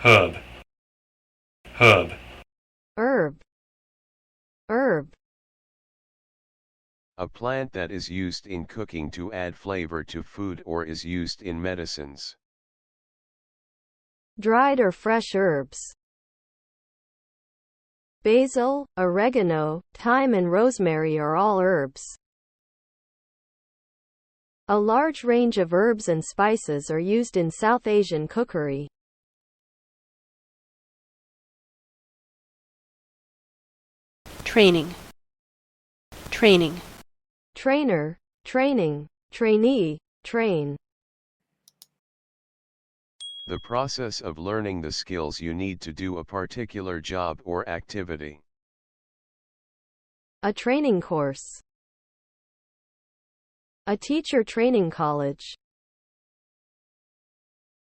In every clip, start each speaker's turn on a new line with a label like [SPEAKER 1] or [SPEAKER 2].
[SPEAKER 1] herb, herb.
[SPEAKER 2] herb, herb,
[SPEAKER 3] A plant that is used in cooking to add flavor to food or is used in medicines.
[SPEAKER 2] dried or fresh herbs. Basil, oregano, thyme and rosemary are all herbs. A large range of herbs and spices are used in South Asian cookery.
[SPEAKER 4] Training, training.
[SPEAKER 2] Trainer, training, trainee, train.
[SPEAKER 3] The process of learning the skills you need to do a particular job or activity.
[SPEAKER 2] A training course. A teacher training college.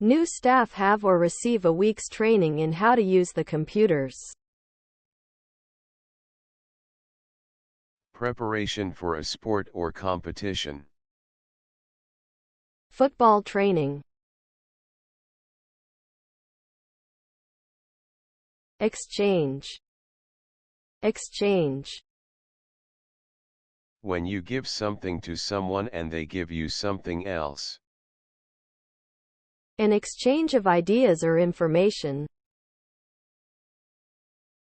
[SPEAKER 2] New staff have or receive a week's training in how to use the computers.
[SPEAKER 3] Preparation for a sport or competition.
[SPEAKER 2] Football training. Exchange, exchange.
[SPEAKER 3] When you give something to someone and they give you something else.
[SPEAKER 2] An exchange of ideas or information.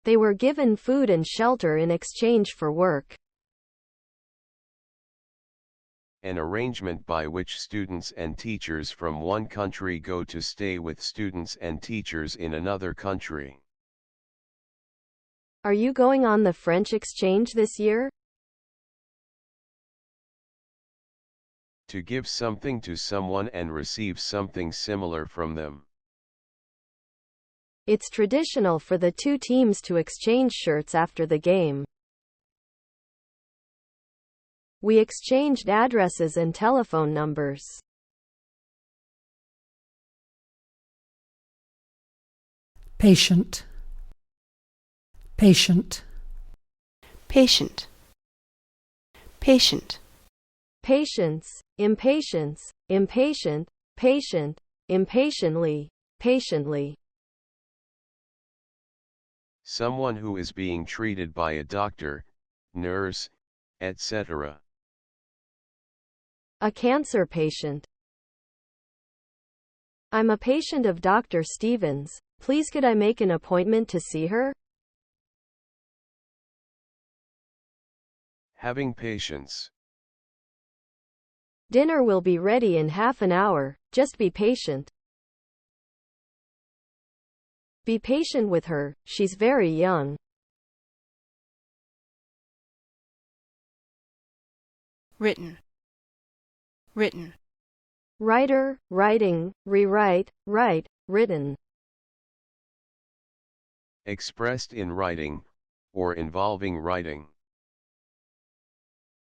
[SPEAKER 2] They were given food and shelter in exchange for work.
[SPEAKER 3] An arrangement by which students and teachers from one country go to stay with students and teachers in another country.
[SPEAKER 2] Are you going on the French exchange this year?
[SPEAKER 3] To give something to someone and receive something similar from them.
[SPEAKER 2] It's traditional for the two teams to exchange shirts after the game. We exchanged addresses and telephone numbers.
[SPEAKER 5] Patient, patient.
[SPEAKER 4] Patient, patient.
[SPEAKER 2] Patience, impatience, impatient, patient, impatiently, patiently.
[SPEAKER 3] Someone who is being treated by a doctor, nurse, etc.
[SPEAKER 2] A cancer patient. I'm a patient of Dr. Stevens. Please could I make an appointment to see her?
[SPEAKER 3] Having patience.
[SPEAKER 2] Dinner will be ready in half an hour, just be patient. Be patient with her, she's very young.
[SPEAKER 4] Written, written.
[SPEAKER 2] Writer, writing, rewrite, write, written.
[SPEAKER 3] Expressed in writing, or involving writing.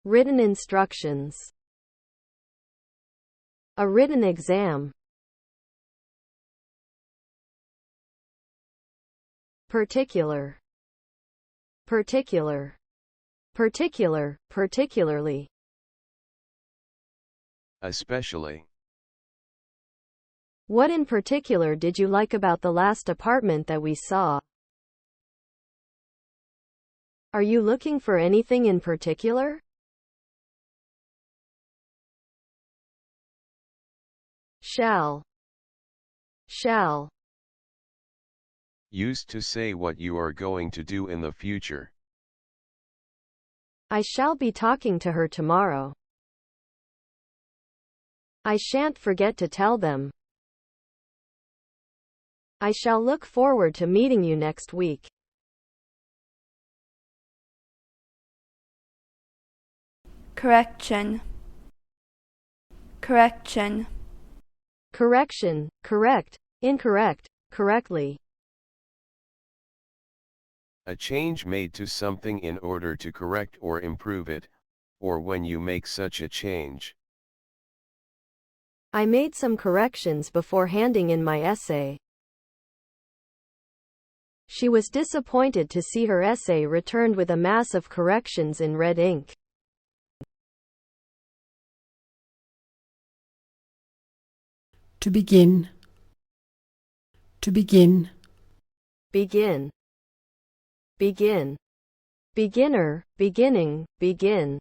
[SPEAKER 2] Written instructions. A written exam. Particular, particular, particular, particularly.
[SPEAKER 3] Especially.
[SPEAKER 2] What in particular did you like about the last apartment that we saw? Are you looking for anything in particular? Shall, shall.
[SPEAKER 3] Used to say what you are going to do in the future.
[SPEAKER 2] I shall be talking to her tomorrow. I shan't forget to tell them. I shall look forward to meeting you next week.
[SPEAKER 6] Correction, correction.
[SPEAKER 2] Correction, correct, incorrect, correctly.
[SPEAKER 3] A change made to something in order to correct or improve it, or when you make such a change.
[SPEAKER 2] I made some corrections before handing in my essay. She was disappointed to see her essay returned with a mass of corrections in red ink.
[SPEAKER 5] To begin, to begin.
[SPEAKER 2] begin, begin, beginner, beginning, begin,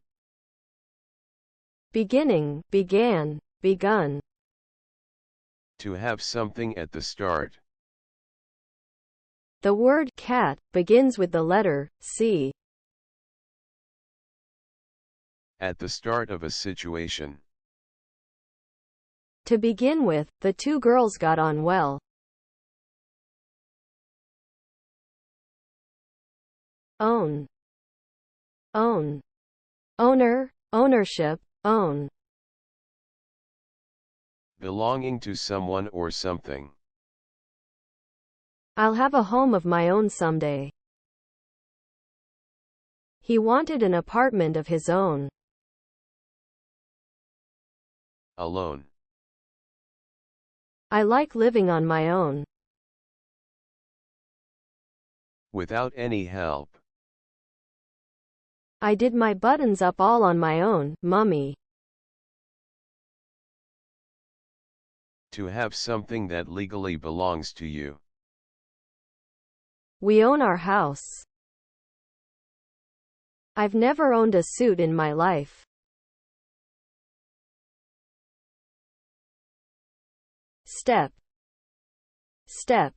[SPEAKER 2] beginning, began, begun.
[SPEAKER 3] To have something at the start.
[SPEAKER 2] The word cat begins with the letter C.
[SPEAKER 3] At the start of a situation.
[SPEAKER 2] To begin with, the two girls got on well. Own, own, owner, ownership, own.
[SPEAKER 3] Belonging to someone or something.
[SPEAKER 2] I'll have a home of my own someday. He wanted an apartment of his own.
[SPEAKER 3] Alone.
[SPEAKER 2] I like living on my own.
[SPEAKER 3] Without any help.
[SPEAKER 2] I did my buttons up all on my own, Mummy.
[SPEAKER 3] To have something that legally belongs to you.
[SPEAKER 2] We own our house. I've never owned a suit in my life. Step, step.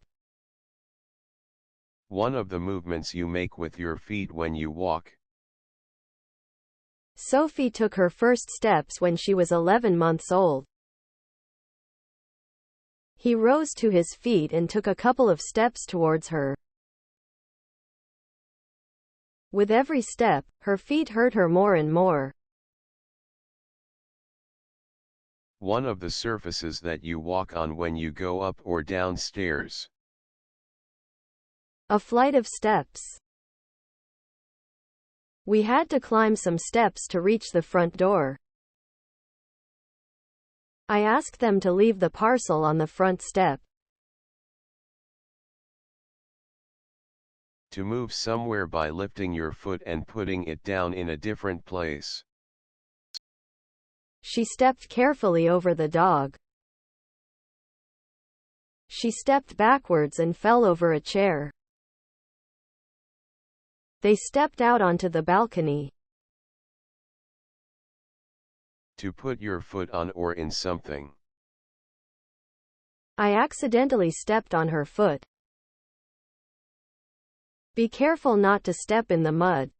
[SPEAKER 3] One of the movements you make with your feet when you walk.
[SPEAKER 2] Sophie took her first steps when she was 11 months old. He rose to his feet and took a couple of steps towards her. With every step, her feet hurt her more and more.
[SPEAKER 3] One of the surfaces that you walk on when you go up or down stairs.
[SPEAKER 2] A flight of steps. We had to climb some steps to reach the front door. I asked them to leave the parcel on the front step.
[SPEAKER 3] To move somewhere by lifting your foot and putting it down in a different place.
[SPEAKER 2] She stepped carefully over the dog. She stepped backwards and fell over a chair. They stepped out onto the balcony.
[SPEAKER 3] To put your foot on or in something.
[SPEAKER 2] I accidentally stepped on her foot. Be careful not to step in the mud.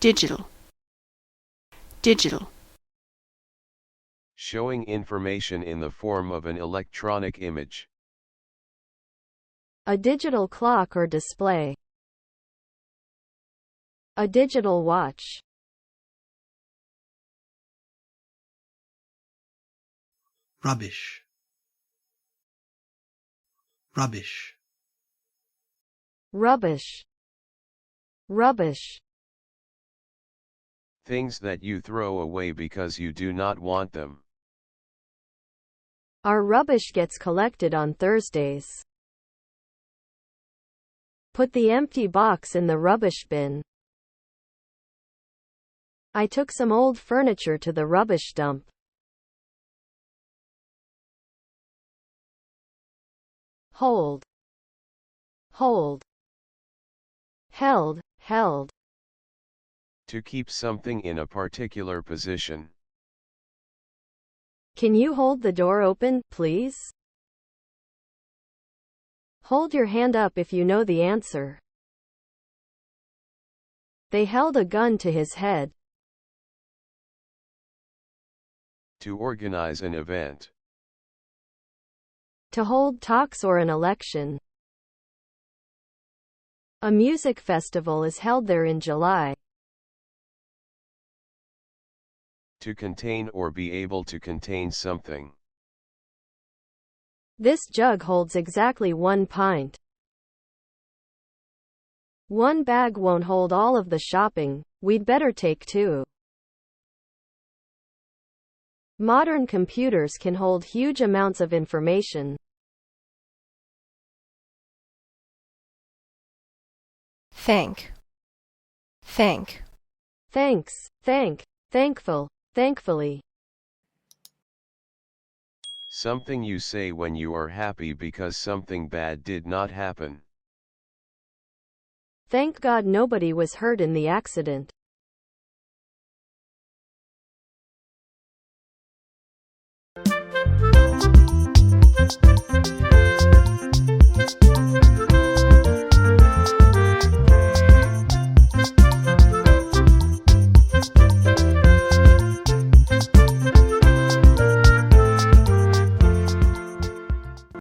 [SPEAKER 4] Digital, digital.
[SPEAKER 3] Showing information in the form of an electronic image.
[SPEAKER 2] A digital clock or display. A digital watch.
[SPEAKER 6] Rubbish, rubbish.
[SPEAKER 2] Rubbish, rubbish.
[SPEAKER 3] Things that you throw away because you do not want them.
[SPEAKER 2] Our rubbish gets collected on Thursdays. Put the empty box in the rubbish bin. I took some old furniture to the rubbish dump. Hold, hold. Held, held.
[SPEAKER 3] To keep something in a particular position.
[SPEAKER 2] Can you hold the door open, please? Hold your hand up if you know the answer. They held a gun to his head.
[SPEAKER 3] To organize an event.
[SPEAKER 2] To hold talks or an election. A music festival is held there in July.
[SPEAKER 3] To contain or be able to contain something.
[SPEAKER 2] This jug holds exactly 1 pint. 1 bag won't hold all of the shopping, we'd better take 2. Modern computers can hold huge amounts of information.
[SPEAKER 4] Thank, thank.
[SPEAKER 2] Thanks, thankful, thankfully.
[SPEAKER 3] Something you say when you are happy because something bad did not happen.
[SPEAKER 2] Thank God nobody was hurt in the accident.